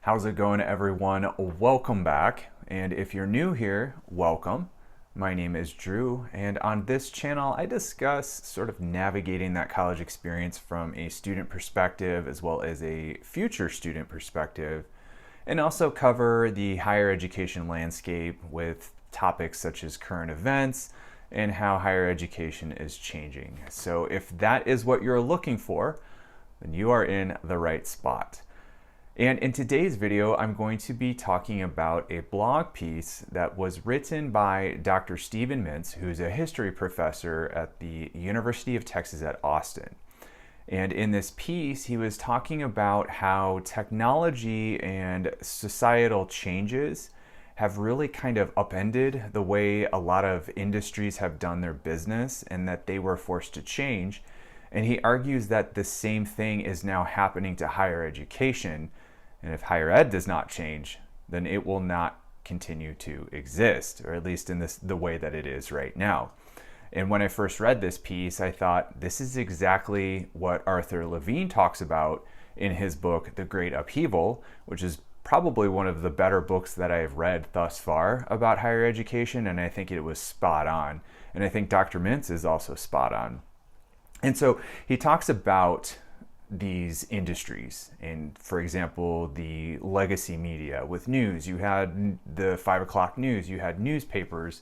How's it going, everyone? Welcome back. And if you're new here, welcome. My name is Drew, and on this channel, I discuss sort of navigating that college experience from a student perspective as well as a future student perspective, and also cover the higher education landscape with topics such as current events and how higher education is changing. So if that is what you're looking for, then you are in the right spot. And in today's video, I'm going to be talking about a blog piece that was written by Dr. Stephen Mintz, who's a history professor at the University of Texas at Austin. And in this piece, he was talking about how technology and societal changes have really kind of upended the way a lot of industries have done their business and that they were forced to change. And he argues that the same thing is now happening to higher education. And if higher ed does not change, then it will not continue to exist, or at least in the way that it is right now. And when I first read this piece, I thought this is exactly what Arthur Levine talks about in his book, The Great Upheaval, which is probably one of the better books that I have read thus far about higher education, and I think it was spot on. And I think Dr. Mintz is also spot on. And so he talks about these industries, and for example, the legacy media with news. You had the 5 o'clock news, you had newspapers,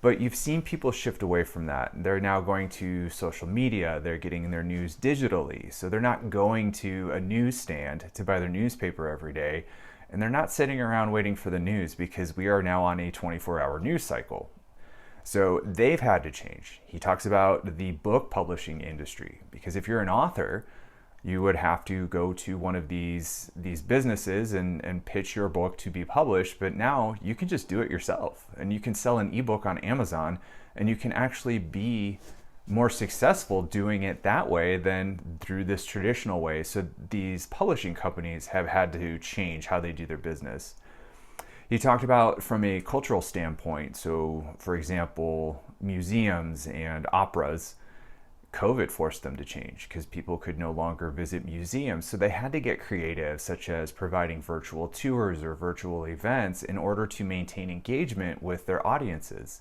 but you've seen people shift away from that. They're now going to social media, they're getting their news digitally, so they're not going to a newsstand to buy their newspaper every day, and they're not sitting around waiting for the news because we are now on a 24-hour news cycle. So they've had to change. He talks about the book publishing industry, because if you're an author, you would have to go to one of these businesses and pitch your book to be published, but now you can just do it yourself, and you can sell an ebook on Amazon, and you can actually be more successful doing it that way than through this traditional way. So these publishing companies have had to change how they do their business. He talked about from a cultural standpoint, so for example, museums and operas, COVID forced them to change because people could no longer visit museums. So they had to get creative, such as providing virtual tours or virtual events in order to maintain engagement with their audiences.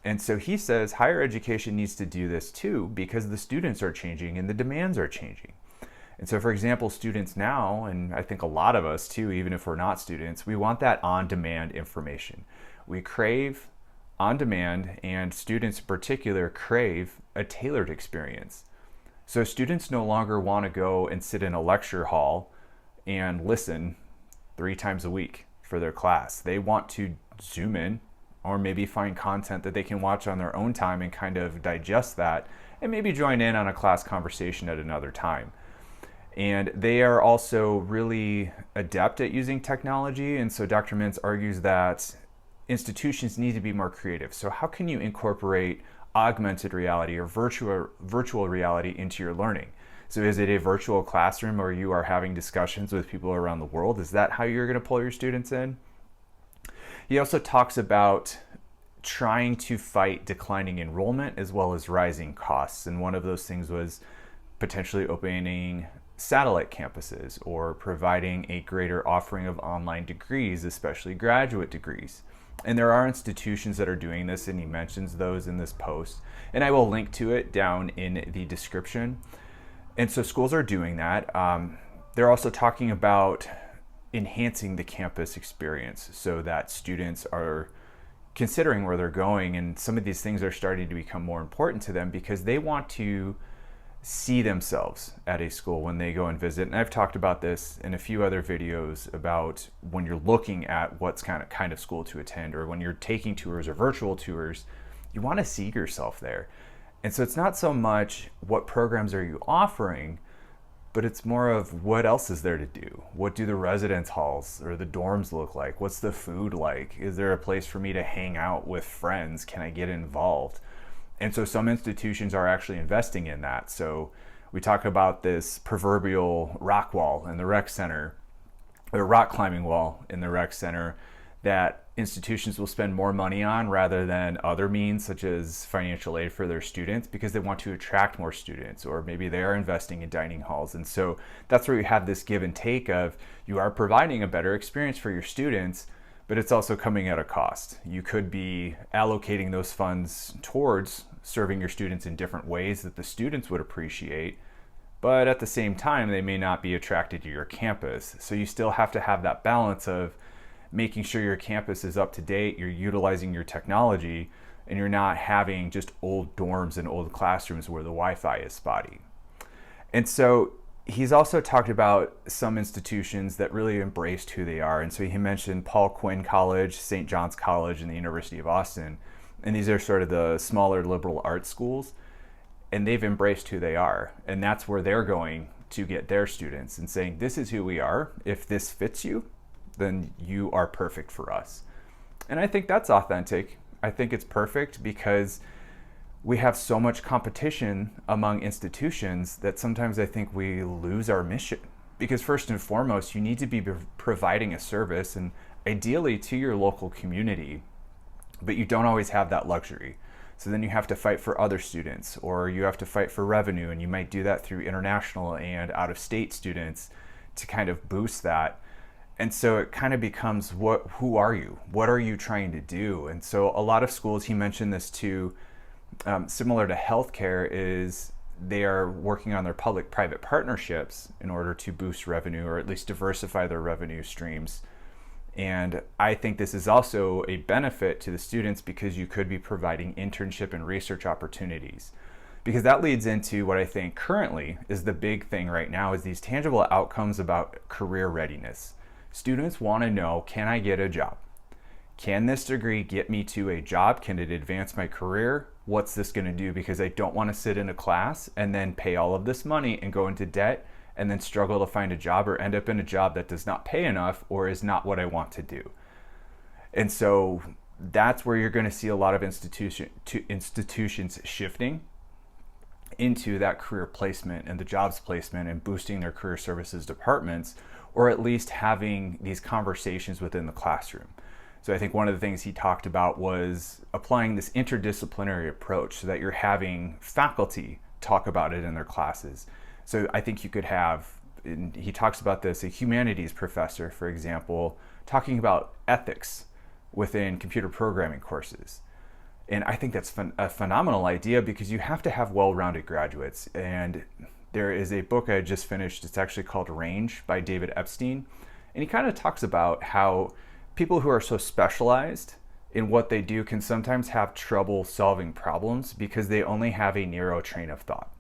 And so he says higher education needs to do this too, because the students are changing and the demands are changing. And so, for example, students now, and I think a lot of us too, even if we're not students, we want that on-demand information. We crave on demand, and students in particular crave a tailored experience. So students no longer want to go and sit in a lecture hall and listen 3 times a week for their class. They want to zoom in or maybe find content that they can watch on their own time and kind of digest that and maybe join in on a class conversation at another time. And they are also really adept at using technology, and so Dr. Mintz argues that institutions need to be more creative. So how can you incorporate augmented reality or virtual reality into your learning? So is it a virtual classroom where you are having discussions with people around the world? Is that how you're going to pull your students in? He also talks about trying to fight declining enrollment as well as rising costs. And one of those things was potentially opening satellite campuses or providing a greater offering of online degrees, especially graduate degrees. And there are institutions that are doing this, and he mentions those in this post, and I will link to it down in the description. And so schools are doing that. They're also talking about enhancing the campus experience so that students are considering where they're going, and some of these things are starting to become more important to them because they want to see themselves at a school when they go and visit. And I've talked about this in a few other videos about when you're looking at what's kind of school to attend, or when you're taking tours or virtual tours, you want to see yourself there. And so it's not so much what programs are you offering, but it's more of what else is there to do. What do the residence halls or the dorms look like? What's the food like? Is there a place for me to hang out with friends? Can I get involved? And so some institutions are actually investing in that. So we talk about this proverbial rock wall in the rec center, or rock climbing wall in the rec center, that institutions will spend more money on rather than other means such as financial aid for their students because they want to attract more students, or maybe they are investing in dining halls. And so that's where you have this give and take of you are providing a better experience for your students, but it's also coming at a cost. You could be allocating those funds towards serving your students in different ways that the students would appreciate, but at the same time, they may not be attracted to your campus. So you still have to have that balance of making sure your campus is up to date, you're utilizing your technology, and you're not having just old dorms and old classrooms where the Wi-Fi is spotty. And so he's also talked about some institutions that really embraced who they are. And so he mentioned Paul Quinn College, St. John's College, and the University of Austin. And these are sort of the smaller liberal arts schools. And they've embraced who they are. And that's where they're going to get their students and saying, this is who we are. If this fits you, then you are perfect for us. And I think that's authentic. I think it's perfect because we have so much competition among institutions that sometimes I think we lose our mission. Because first and foremost, you need to be providing a service, and ideally to your local community, but you don't always have that luxury. So then you have to fight for other students, or you have to fight for revenue, and you might do that through international and out-of-state students to kind of boost that. And so it kind of becomes, who are you? What are you trying to do? And so a lot of schools, he mentioned this too, similar to healthcare, is they are working on their public-private partnerships in order to boost revenue, or at least diversify their revenue streams. And I think this is also a benefit to the students because you could be providing internship and research opportunities. Because that leads into what I think currently is the big thing right now, is these tangible outcomes about career readiness. Students want to know, can I get a job? Can this degree get me to a job? Can it advance my career? What's this going to do? Because I don't want to sit in a class and then pay all of this money and go into debt and then struggle to find a job, or end up in a job that does not pay enough or is not what I want to do. And so that's where you're going to see a lot of institutions shifting into that career placement and the jobs placement and boosting their career services departments, or at least having these conversations within the classroom. So I think one of the things he talked about was applying this interdisciplinary approach so that you're having faculty talk about it in their classes. So I think you could have, and he talks about this, a humanities professor, for example, talking about ethics within computer programming courses. And I think that's a phenomenal idea because you have to have well-rounded graduates. And there is a book I just finished, it's actually called Range by David Epstein. And he kind of talks about how people who are so specialized in what they do can sometimes have trouble solving problems because they only have a narrow train of thought.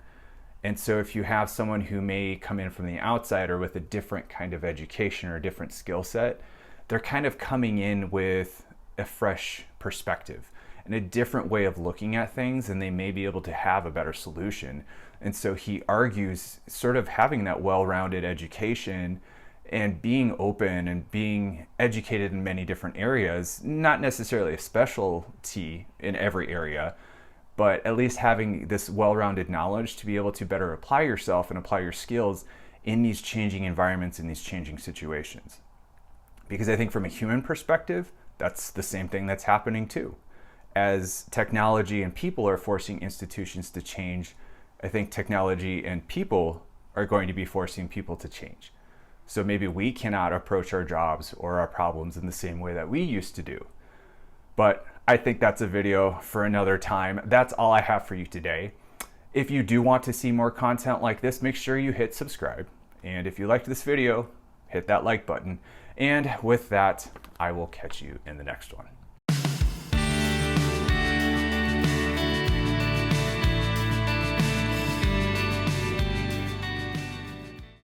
And so if you have someone who may come in from the outside or with a different kind of education or a different skill set, they're kind of coming in with a fresh perspective and a different way of looking at things, and they may be able to have a better solution. And so he argues sort of having that well-rounded education and being open and being educated in many different areas, not necessarily a specialty in every area, but at least having this well-rounded knowledge to be able to better apply yourself and apply your skills in these changing environments, in these changing situations. Because I think from a human perspective, that's the same thing that's happening too. As technology and people are forcing institutions to change, I think technology and people are going to be forcing people to change. So maybe we cannot approach our jobs or our problems in the same way that we used to do. But I think that's a video for another time. That's all I have for you today. If you do want to see more content like this, make sure you hit subscribe. And if you liked this video, hit that like button. And with that, I will catch you in the next one.